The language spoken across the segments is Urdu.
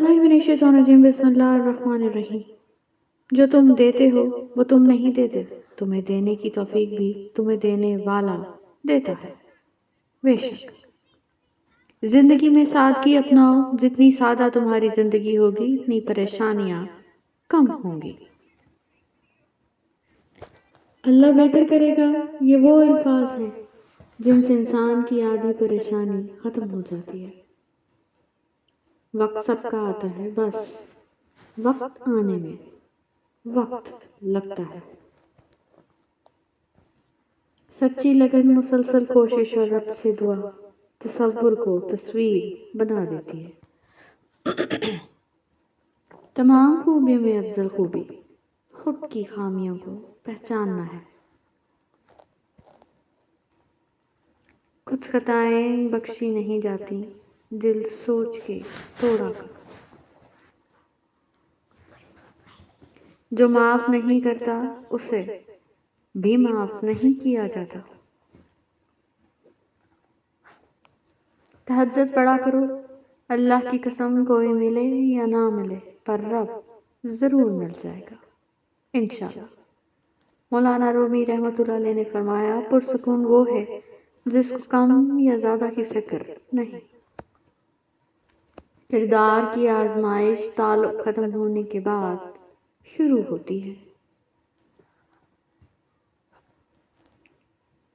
باللہ من الشیطان الرجیم بسم اللہ الرحمن الرحیم۔ جو تم دیتے ہو وہ تم نہیں دیتے، تمہیں دینے کی توفیق بھی تمہیں دینے والا دیتا ہے۔ بے شک زندگی میں سادگی اپناؤ، جتنی سادہ تمہاری زندگی ہوگی اتنی پریشانیاں کم ہوں گی۔ اللہ بہتر کرے گا، یہ وہ الفاظ ہیں جن سے انسان کی آدھی پریشانی ختم ہو جاتی ہے۔ وقت سب کا آتا ہے، بس وقت آنے میں وقت لگتا ہے۔ سچی لگن، مسلسل کوشش اور رب سے دعا تصور کو تصویر بنا دیتی ہے۔ تمام خوبیوں میں افضل خوبی خود کی خامیوں کو پہچاننا ہے۔ کچھ خطائیں بخشی نہیں جاتی، دل سوچ کے توڑا کر۔ جو معاف نہیں کرتا اسے بھی معاف نہیں کیا جاتا۔ تہجد پڑھا کرو، اللہ کی قسم کوئی ملے یا نہ ملے پر رب ضرور مل جائے گا انشاءاللہ۔ مولانا رومی رحمۃ اللہ علیہ نے فرمایا، پرسکون وہ ہے جس کو کم یا زیادہ کی فکر نہیں۔ کردار کی آزمائش تعلق ختم ہونے کے بعد شروع ہوتی ہے۔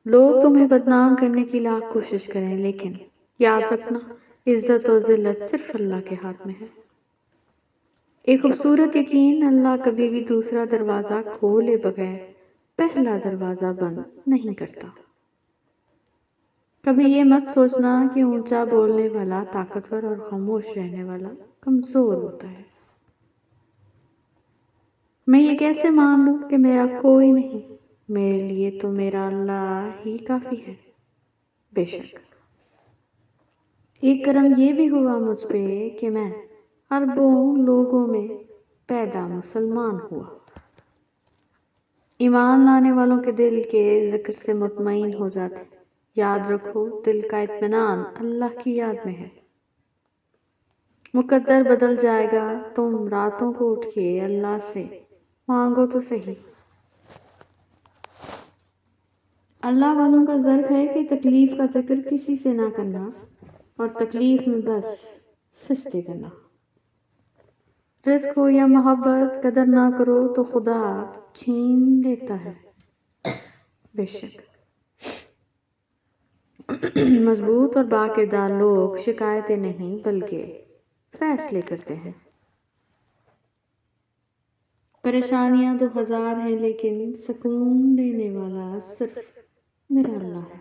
لوگ تمہیں بدنام کرنے کی لاکھ کوشش کریں، لیکن یاد رکھنا عزت و ذلت صرف اللہ کے ہاتھ میں ہے۔ ایک خوبصورت یقین، اللہ کبھی بھی دوسرا دروازہ کھولے بغیر پہلا دروازہ بند نہیں کرتا۔ کبھی یہ مت سوچنا کہ اونچا بولنے والا طاقتور اور خاموش رہنے والا کمزور ہوتا ہے۔ میں یہ کیسے مان لوں کہ میرا کوئی نہیں، میرے لیے تو میرا اللہ ہی کافی ہے۔ بے شک ایک کرم یہ بھی ہوا مجھ پہ کہ میں اربوں لوگوں میں پیدا مسلمان ہوا۔ ایمان لانے والوں کے دل کے ذکر سے مطمئن ہو جاتے۔ یاد رکھو دل کا اطمینان اللہ کی یاد میں ہے۔ مقدر بدل جائے گا، تم راتوں کو اٹھ کے اللہ سے مانگو تو صحیح۔ اللہ والوں کا ضرب ہے کہ تکلیف کا ذکر کسی سے نہ کرنا اور تکلیف میں بس سجدے کرنا۔ رزق ہو یا محبت، قدر نہ کرو تو خدا چھین لیتا ہے۔ بے شک مضبوط اور باکردار لوگ شکایتیں نہیں بلکہ فیصلے کرتے ہیں۔ پریشانیاں 2000 ہیں لیکن سکون دینے والا صرف میرا اللہ ہے۔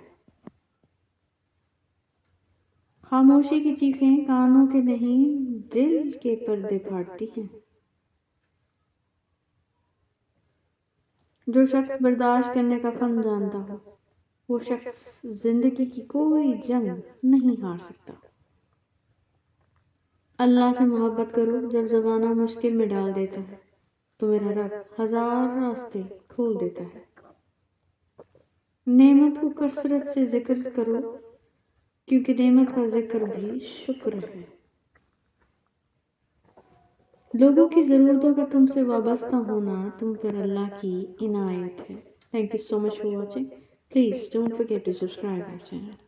خاموشی کی چیخیں کانوں کے نہیں دل کے پردے پھاڑتی ہیں۔ جو شخص برداشت کرنے کا فن جانتا ہو وہ شخص زندگی کی کوئی جنگ نہیں ہار سکتا۔ اللہ سے محبت کرو، جب زمانہ مشکل میں ڈال دیتا ہے تو میرا رب 1000 راستے کھول دیتا ہے۔ نعمت کو کثرت سے ذکر کرو کیونکہ نعمت کا ذکر بھی شکر ہے۔ لوگوں کی ضرورتوں کا تم سے وابستہ ہونا تم پر اللہ کی عنایت ہے۔ Thank you so much for watching. Please don't forget to subscribe our channel.